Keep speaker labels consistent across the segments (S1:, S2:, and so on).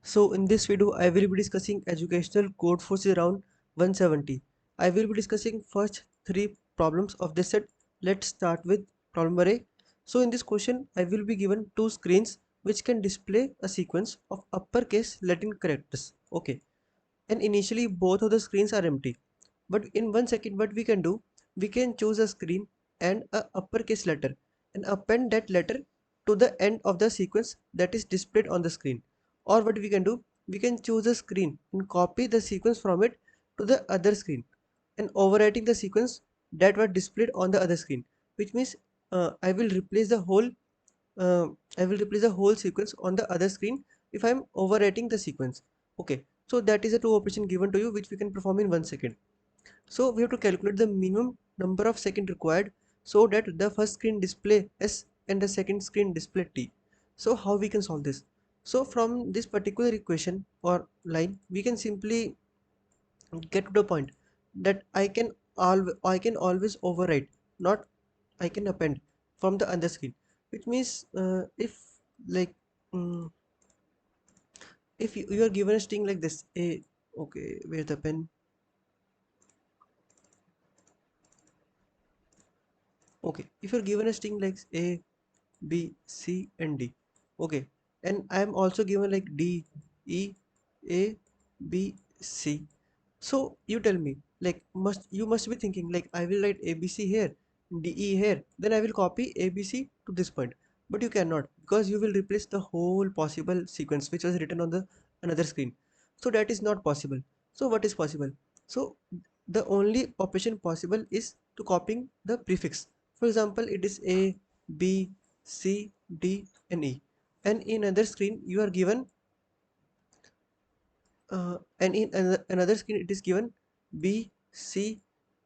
S1: So in this video, I will be discussing educational code forces around 170. I will be discussing first three problems of this set. Let's start with problem array. So in this question, I will be given two screens which can display a sequence of uppercase Latin characters. Okay. And initially both of the screens are empty. But in 1 second, what we can do, we can choose a screen and a uppercase letter and append that letter to the end of the sequence that is displayed on the screen. Or what we can do, we can choose a screen and copy the sequence from it to the other screen and overwriting the sequence that was displayed on the other screen, which means I will replace the whole uh, I will replace the whole sequence on the other screen if I am overwriting the sequence. Okay, so that is a two operation given to you which we can perform in 1 second. So we have to calculate the minimum number of seconds required so that the first screen display S and the second screen display T. So how we can solve this? So from this particular equation or line, we can simply get to the point that I can always overwrite, not I can append from the other screen, which means if like mm, if you are given a string like this a, okay, where's the pen? Okay, if you're given a string like a, b, c and d, okay, and I am also given like d, e, a, b, c. So you tell me, like you must be thinking like I will write ABC here, DE here, then I will copy ABC to this point. But you cannot, because you will replace the whole possible sequence which was written on the another screen. So that is not possible. So what is possible? So the only operation possible is to copying the prefix. For example, it is A, B, C, D and E. And in another screen you are given and in another screen it is given B, C,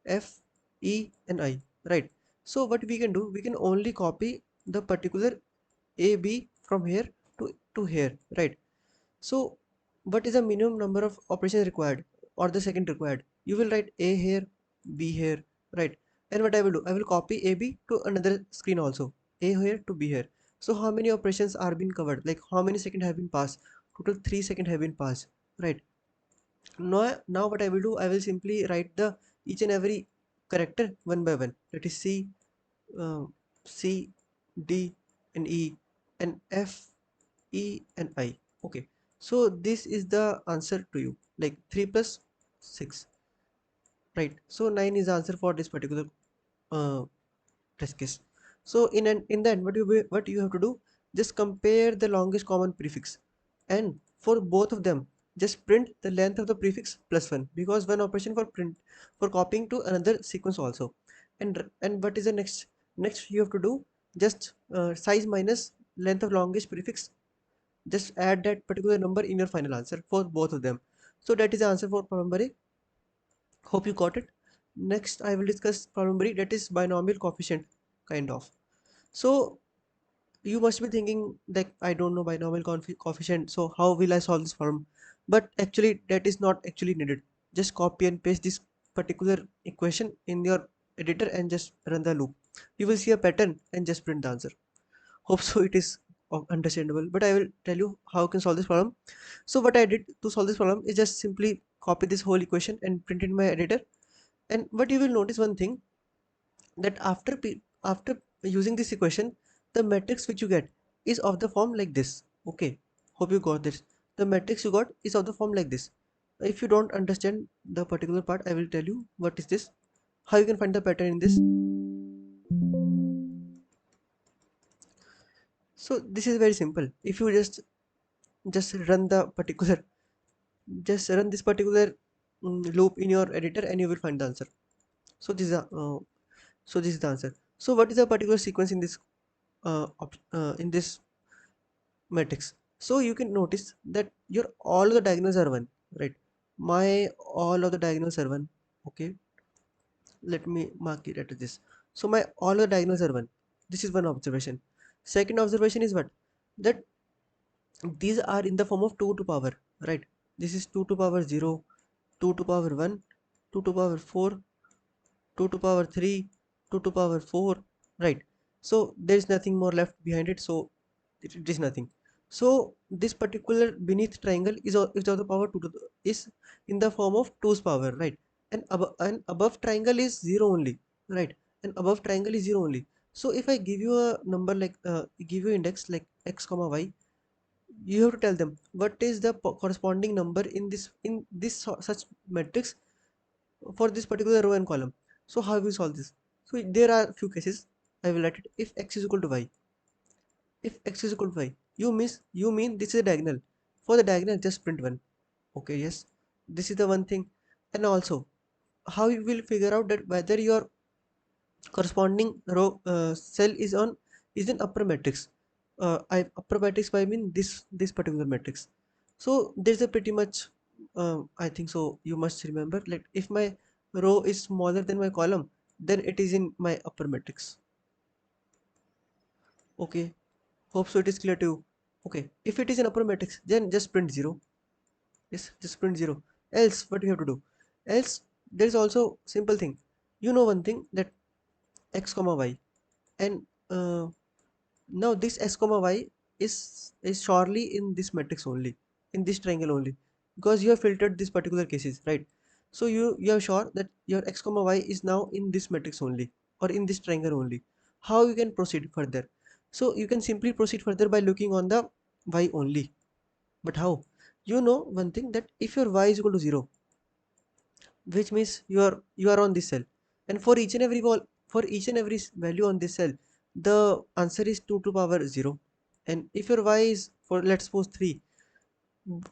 S1: F, E and I, right? So what we can do, we can only copy the particular A, B from here to here, right? So what is the minimum number of operations required or the second required? You will write A here, B here, right? And what I will do, I will copy AB to another screen also, A here to B here. So how many operations are being covered? Like how many seconds have been passed? Total 3 seconds have been passed, right? Now what I will do, I will simply write the each and every character one by one. That is C, uh, C, D and E and F, E and I. Okay, so this is the answer to you, like 3 plus 6, right? So 9 is the answer for this particular uh, test case. So in the end, what you have to do, just compare the longest common prefix, and for both of them, just print the length of the prefix plus 1, because one operation for print for copying to another sequence also. And what is the next you have to do, just size minus length of longest prefix, just add that particular number in your final answer for both of them. So that is the answer for problem A. Hope you got it. Next I will discuss problem B, that is binomial coefficient kind of. So you must be thinking that I don't know binomial coefficient, so how will I solve this problem? But actually that is not actually needed. Just copy and paste this particular equation in your editor and just run the loop. You will see a pattern and just print the answer. Hope so it is understandable, but I will tell you how you can solve this problem. So what I did to solve this problem is just simply copy this whole equation and print it in my editor. And what you will notice one thing, that after using this equation, the matrix which you get is of the form like this. Okay, hope you got this. The matrix you got is of the form like this. If you don't understand the particular part, I will tell you what is this, how you can find the pattern in this. So this is very simple. If you just run the particular just run this particular loop in your editor and you will find the answer. So this is the answer. So what is the particular sequence in this matrix? So you can notice that your all the diagonals are 1, right? My all of the diagonals are 1. Okay, let me mark it at this. So my all the diagonals are 1. This is one observation. Second observation is what, that these are in the form of 2 to power, right? This is 2 to power 0, 2 to power 1, 2 to power 4, 2 to power 3, 2 to power 4, right? So there is nothing more left behind it, so it is nothing. So this particular beneath triangle is of the power 2 to the, is in the form of 2's power, right? And above triangle is 0 only, right? And above triangle is 0 only. So if I give you a number like give you index like x comma y, you have to tell them what is the corresponding number in this such matrix for this particular row and column. So how we solve this? So there are few cases. I will write it. If x is equal to y, if x is equal to y, you mean this is a diagonal. For the diagonal, just print 1. Okay, yes, this is the one thing. And also, how you will figure out that whether your corresponding row cell is in upper matrix. Upper matrix by mean this particular matrix. So there's a pretty much I think so you must remember, like if my row is smaller than my column, then it is in my upper matrix. Okay, hope so it is clear to you. Okay, if it is in upper matrix, then just print 0. Yes, just print 0. Else what you have to do? Else there is also simple thing. You know one thing, that x comma y, and now this x comma y is surely in this matrix only, in this triangle only, because you have filtered this particular cases, right? So you are sure that your x comma y is now in this matrix only, or in this triangle only. How you can proceed further? So you can simply proceed further by looking on the y only. But how? You know one thing, that if your y is equal to 0, which means you are on this cell, and for each and every for each and every value on this cell, the answer is 2 to power 0. And if your y is, for let's suppose 3,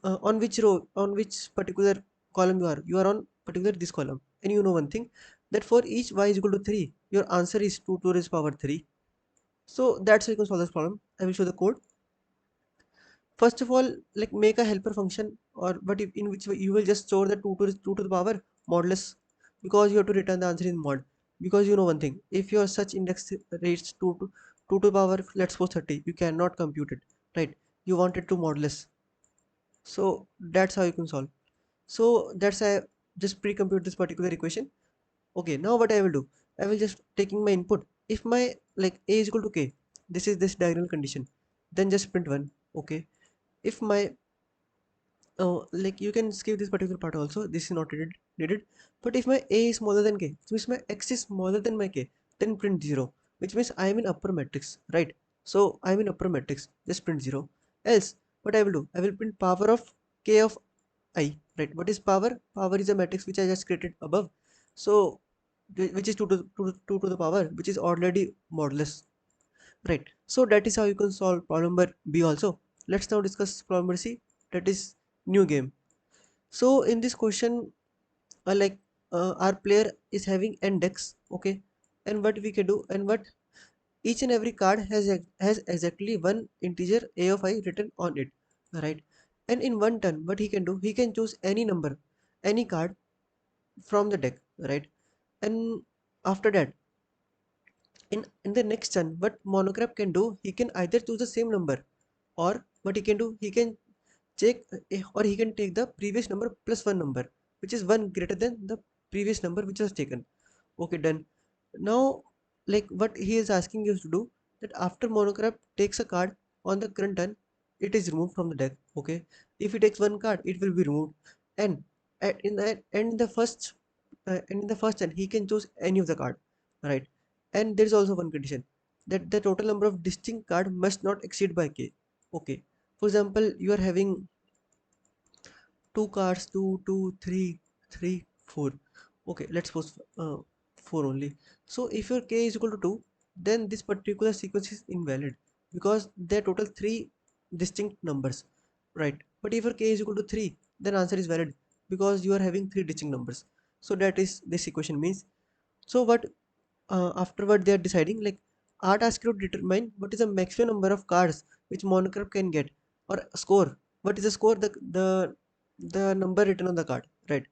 S1: on which row, on which particular column you are on particular this column, and you know one thing, that for each y is equal to 3, your answer is 2 to raise power 3. So that's how you can solve this problem. I will show the code. First of all, like make a helper function, or but if, in which way you will just store the 2 to the power modulus, because you have to return the answer in mod. Because you know one thing, if your such index rates 2 to the power, let's suppose 30, you cannot compute it, right? You want it to modulus. So that's how you can solve. So that's I just pre-compute this particular equation. Okay, now what I will do, I will just taking my input. If my like a is equal to k, this is this diagonal condition, then just print 1. Okay, if my like you can skip this particular part also, this is not needed. But if my a is smaller than k, which means my x is smaller than my k, then print 0, which means I am in upper matrix, right? So I am in upper matrix, just print 0. Else what I will do, I will print power of k of I, right? What is power? Power is a matrix which I just created above. So which is 2 to the power, which is already modulus, right? So that is how you can solve problem number b also. Let's now discuss problem number c, that is new game. So in this question, our player is having n decks, okay? And what we can do, and what each and every card has exactly one integer a of I written on it, right? And in one turn, what he can do, he can choose any number, any card from the deck, right? And after that, in the next turn, what monocrap can do, he can either choose the same number, or what he can do, he can check or he can take the previous number plus one number, which is one greater than the previous number which was taken. Okay, done. Now, like what he is asking you to do, that after monocrap takes a card on the current turn, it is removed from the deck. Okay, if he takes one card, it will be removed. And in that, and in the first turn he can choose any of the card, right? And there is also one condition, that the total number of distinct card must not exceed by k. Okay, for example, you are having two cards, three, four. Okay, let's suppose 4 only. So if your k is equal to 2, then this particular sequence is invalid, because there are total 3 distinct numbers, right? But if your k is equal to 3, then answer is valid, because you are having 3 distinct numbers. So that is this equation means. So what afterward they are deciding, like art asks you to determine what is the maximum number of cards which monocrop can get, or score. What is the score? The number written on the card, right?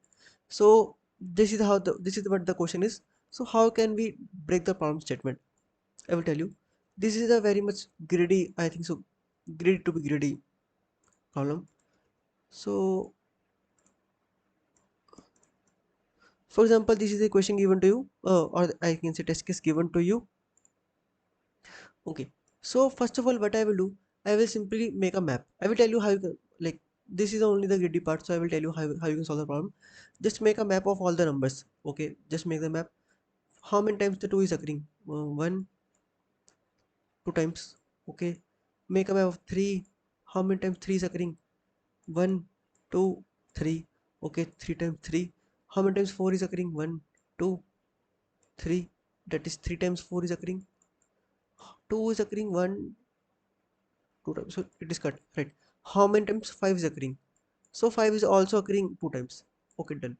S1: So this is what the question is. So how can we break the problem statement? I will tell you. This is a very much greedy, I think so, greedy to be greedy problem. So for example, this is a question given to you, or I can say test case given to you. Okay, so first of all, what I will do, I will simply make a map. I will tell you how you can, like, this is only the gritty part, so I will tell you how you can solve the problem. Just make a map of all the numbers. Okay, just make the map. How many times the 2 is occurring? 1, 2 times. Okay, make a map of 3. How many times 3 is occurring? 1, 2, 3. Okay, 3 times 3. How many times 4 is occurring? 1, 2, 3. That is 3 times 4 is occurring. 2 is occurring 1, 2 times. So it is cut, right? How many times 5 is occurring? So 5 is also occurring 2 times. Okay, done.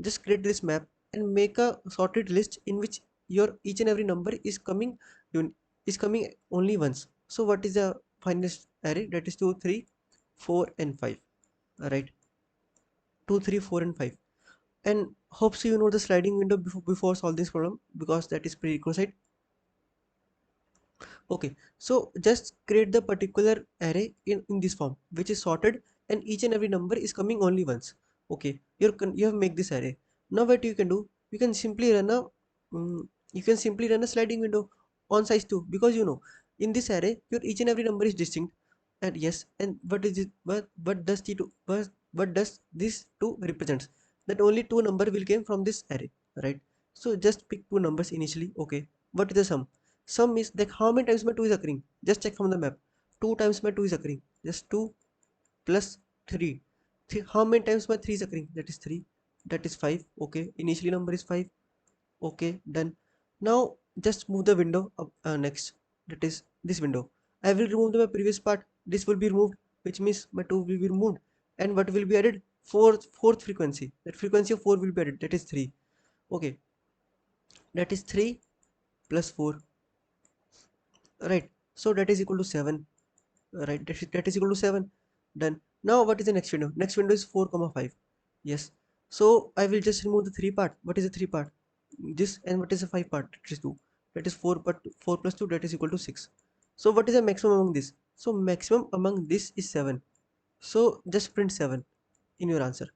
S1: Just create this map and make a sorted list in which your each and every number is coming only once. So what is the finest array? That is 2, 3, 4 and 5. Right? 2, 3, 4 and 5. And hope so you know the sliding window before solve this problem, because that is prerequisite. Okay, so just create the particular array in this form which is sorted and each and every number is coming only once. Okay, you have make this array. Now what you can do, you can simply run a sliding window on size 2, because you know in this array your each and every number is distinct. And yes, and what is it, what does t2 what does this 2 represents? That only two number will came from this array, right? So just pick two numbers initially. Okay, what is the sum? Sum is like how many times my 2 is occurring. Just check from the map. 2 times my 2 is occurring. Just 2 plus 3. How many times my 3 is occurring? That is 3. That is 5. Okay. Initially number is 5. Okay. Done. Now just move the window up next. That is this window. I will remove my previous part. This will be removed, which means my 2 will be removed. And what will be added? Fourth frequency. That frequency of 4 will be added. That is 3. Okay. That is 3 plus 4. Right, so that is equal to 7. Right, that is equal to 7. Done. Now what is the next window? Next window is 4 comma 5. Yes, so I will just remove the 3 part. What is the 3 part? This. And what is the 5 part? That is 2. That is 4, but 4 plus 2, that is equal to 6. So what is the maximum among this? So maximum among this is 7. So just print 7 in your answer.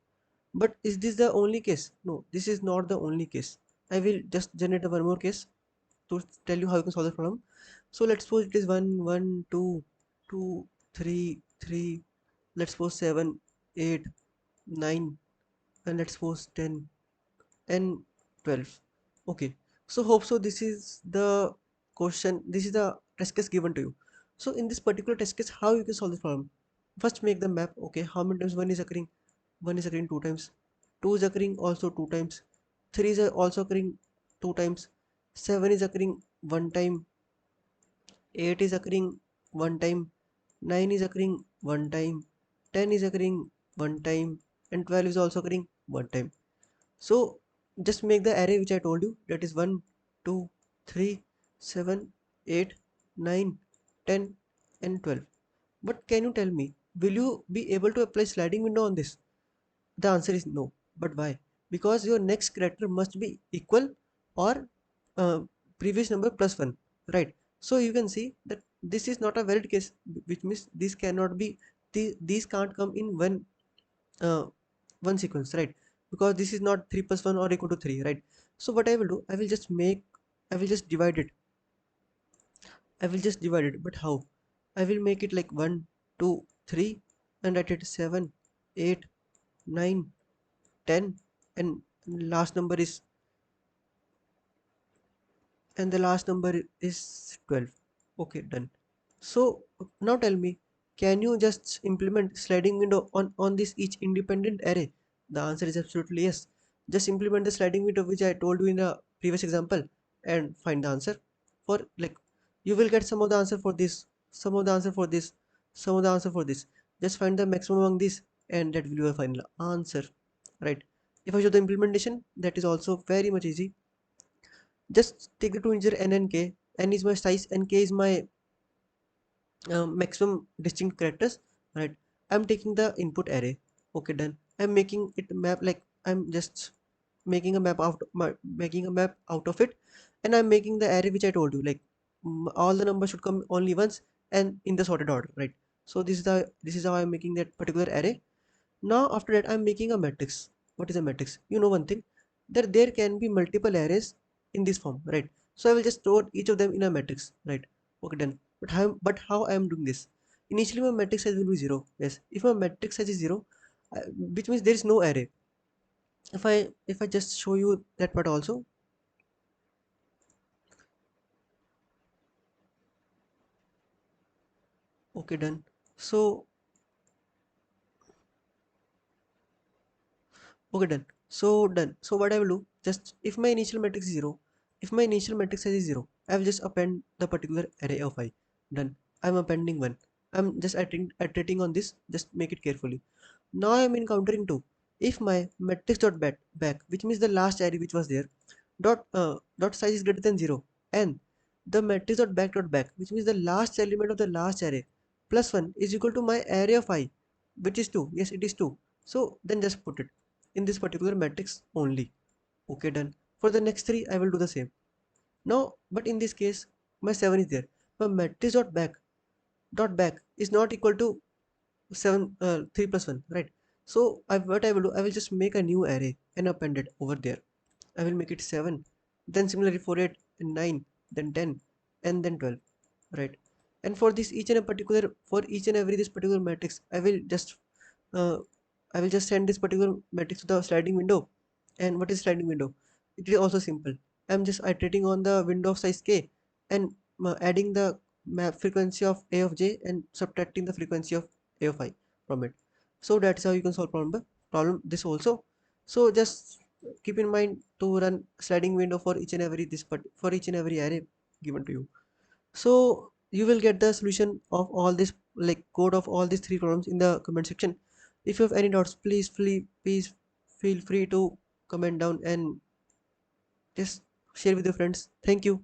S1: But is this the only case? No, this is not the only case. I will just generate one more case to tell you how you can solve the problem. So let's suppose it is 1, 1, 2, 2, 3, 3. Let's suppose 7, 8, 9, and let's suppose 10 and 12. Okay. So hope so this is the question. This is the test case given to you. So in this particular test case, how you can solve this problem? First make the map. Okay. How many times 1 is occurring? 1 is occurring 2 times. 2 is occurring also 2 times. 3 is also occurring 2 times. 7 is occurring 1 time. 8 is occurring 1 time. 9 is occurring 1 time. 10 is occurring 1 time. And 12 is also occurring 1 time. So just make the array which I told you, that is 1, 2, 3, 7, 8, 9, 10 and 12. But can you tell me, will you be able to apply sliding window on this? The answer is no. But why? Because your next character must be equal or uh, previous number plus 1, right? So you can see that this is not a valid case, which means this cannot be, these can't come in uh, one sequence, right? Because this is not 3 plus 1 or equal to 3, right? So what I will do, I will just divide it. But how? I will make it like 1, 2, 3, and write it 7, 8, 9, 10, and last number is and the last number is 12. Okay, done. So now tell me, can you just implement sliding window on this each independent array? The answer is absolutely yes. Just implement the sliding window which I told you in the previous example and find the answer. For like, you will get some of the answer for this, some of the answer for this, some of the answer for this. Just find the maximum among this, and that will be your final answer, right? If I show the implementation, that is also very much easy. Just take the two integer n and k. N is my size and k is my maximum distinct characters, right? I'm taking the input array. Okay, done. I'm making it map, like I'm just making a map out of it, and I'm making the array which I told you, like all the numbers should come only once and in the sorted order, right? So this is how I'm making that particular array. Now after that I'm making a matrix. What is a matrix? You know one thing, that there can be multiple arrays in this form, right? So I will just store each of them in a matrix, right? Okay, done. But how I am doing this? initially my matrix size will be 0. Yes, if my matrix size is 0, uh, which means there is no array. If I just show you that part also. Okay, done. So okay, done. So done. So what I will do, just if my initial matrix is 0, if my initial matrix size is 0, I will just append the particular array of I. Done. I'm appending 1. I'm just iterating on this, just make it carefully. Now I'm encountering 2. If my matrix dot back, which means the last array which was there, dot size is greater than 0, and the matrix dot back, which means the last element of the last array plus 1 is equal to my array of I, which is 2. Yes, it is 2. So then just put it in this particular matrix only. Okay, done. For the next 3 I will do the same. Now, but in this case my 7 is there. My matrix dot back is not equal to 7 3 plus 1, right? So what I will do, I will just make a new array and append it over there. I will make it 7, then similarly for 8 and 9, then 10, and then 12, right? And for this each and a particular, for each and every this particular matrix, uh, I will just send this particular matrix to the sliding window. And what is sliding window? It is also simple. I'm just iterating on the window of size k, and adding the map frequency of a of j and subtracting the frequency of a of I from it. So that's how you can solve problem this also. So just keep in mind to run sliding window for each and every for each and every array given to you. So you will get the solution of all this, like code of all these three problems, in the comment section. If you have any doubts, please feel free to comment down and just share with your friends. Thank you.